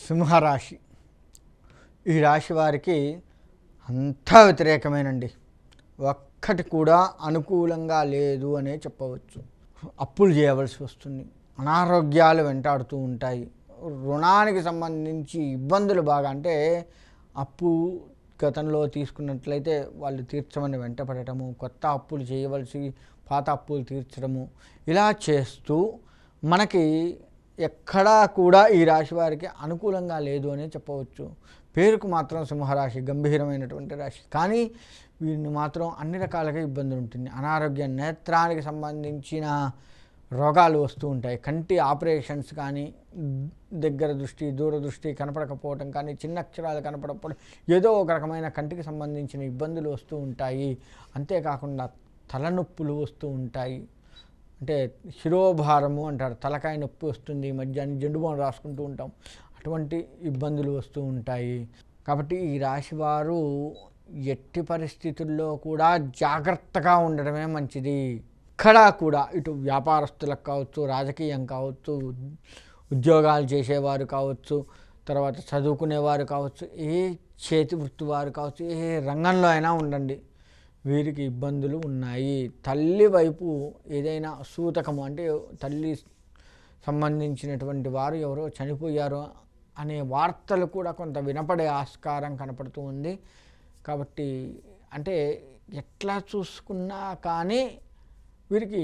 సింహరాశి. ఈ రాశి వారికి అంతా వ్యతిరేకమేనండి. ఒక్కటి కూడా అనుకూలంగా లేదు అనే చెప్పవచ్చు. అప్పులు చేయవలసి వస్తుంది, అనారోగ్యాలు వెంటాడుతూ ఉంటాయి, రుణానికి సంబంధించి ఇబ్బందులు బాగా, అంటే అప్పు గతంలో తీసుకున్నట్లయితే వాళ్ళు తీర్చమని వెంటపడటము, కొత్త అప్పులు చేయవలసి పాత అప్పులు తీర్చడము, ఇలా చేస్తూ మనకి ఎక్కడా కూడా ఈ రాశి వారికి అనుకూలంగా లేదు అని చెప్పవచ్చు. పేరుకు మాత్రం సింహరాశి గంభీరమైనటువంటి రాశి, కానీ వీరిని మాత్రం అన్ని రకాలుగా ఇబ్బంది ఉంటుంది. అనారోగ్యం, నేత్రానికి సంబంధించిన రోగాలు వస్తూ ఉంటాయి. కంటి ఆపరేషన్స్ కానీ, దగ్గర దృష్టి దూరదృష్టి కనపడకపోవటం కానీ, చిన్న అక్షరాలు కనపడకపోవడం, ఏదో ఒక రకమైన కంటికి సంబంధించిన ఇబ్బందులు వస్తూ ఉంటాయి. అంతేకాకుండా తలనొప్పులు వస్తూ ఉంటాయి. అంటే శిరోభారము అంటారు, తలకాయ నొప్పి వస్తుంది, మధ్యాహ్నం జెండుబాం రాసుకుంటూ ఉంటాం, అటువంటి ఇబ్బందులు వస్తూ ఉంటాయి. కాబట్టి ఈ రాశివారు ఎట్టి పరిస్థితుల్లో కూడా జాగ్రత్తగా ఉండడమే మంచిది. ఎక్కడా కూడా ఇటు వ్యాపారస్తులకు కావచ్చు, రాజకీయం కావచ్చు, ఉద్యోగాలు చేసేవారు కావచ్చు, తర్వాత చదువుకునేవారు కావచ్చు, ఏ చేతి వృత్తి వారు కావచ్చు, ఏ రంగంలో అయినా ఉండండి, వీరికి ఇబ్బందులు ఉన్నాయి. తల్లి వైపు ఏదైనా సూతకము, అంటే తల్లి సంబంధించినటువంటి వారు ఎవరో చనిపోయారో అనే వార్తలు కూడా కొంత వినపడే ఆస్కారం కనపడుతూ ఉంది. కాబట్టి అంటే ఎట్లా చూసుకున్నా కానీ వీరికి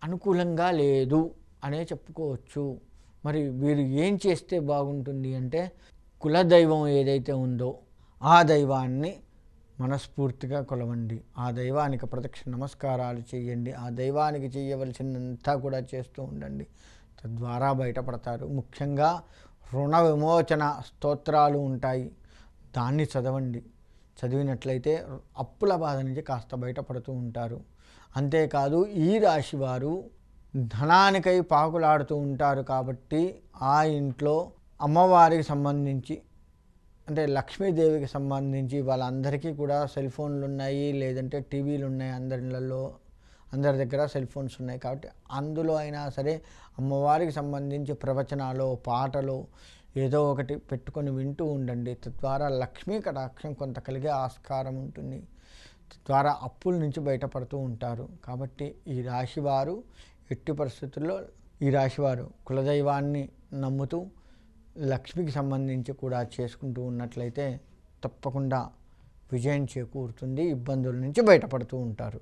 అనుకూలంగా లేదు అనే చెప్పుకోవచ్చు. మరి వీరు ఏం చేస్తే బాగుంటుంది అంటే, కులదైవం ఏదైతే ఉందో ఆ దైవాన్ని మనస్ఫూర్తిగా కొలవండి, ఆ దైవానికి ప్రదక్షిణ నమస్కారాలు చేయండి, ఆ దైవానికి చేయవలసినంతా కూడా చేస్తూ ఉండండి. తద్వారా బయటపడతారు. ముఖ్యంగా రుణ విమోచన స్తోత్రాలు ఉంటాయి, దాన్ని చదవండి. చదివినట్లయితే అప్పుల బాధ నుంచి కాస్త బయటపడుతూ ఉంటారు. అంతేకాదు ఈ రాశి వారు ధనానికై పాకులాడుతూ ఉంటారు. కాబట్టి ఆ ఇంట్లో అమ్మవారికి సంబంధించి, అంటే లక్ష్మీదేవికి సంబంధించి వాళ్ళందరికీ కూడా సెల్ ఫోన్లు ఉన్నాయి, లేదంటే టీవీలు ఉన్నాయి, అందరి దగ్గర సెల్ ఫోన్స్ ఉన్నాయి. కాబట్టి అందులో అయినా సరే అమ్మవారికి సంబంధించి ప్రవచనాలు, పాటలు ఏదో ఒకటి పెట్టుకొని వింటూ ఉండండి. తద్వారా లక్ష్మీ కటాక్షం కొంత కలిగే ఆస్కారం ఉంటుంది. తద్వారా అప్పుల నుంచి బయటపడుతూ ఉంటారు. కాబట్టి ఈ రాశివారు ఎట్టి పరిస్థితుల్లో ఈ రాశివారు కులదైవాన్ని నమ్ముతూ లక్ష్మికి సంబంధించి కూడా చేసుకుంటూ ఉన్నట్లయితే తప్పకుండా విజయం చేకూరుతుంది, ఇబ్బందుల నుంచి బయటపడుతూ ఉంటారు.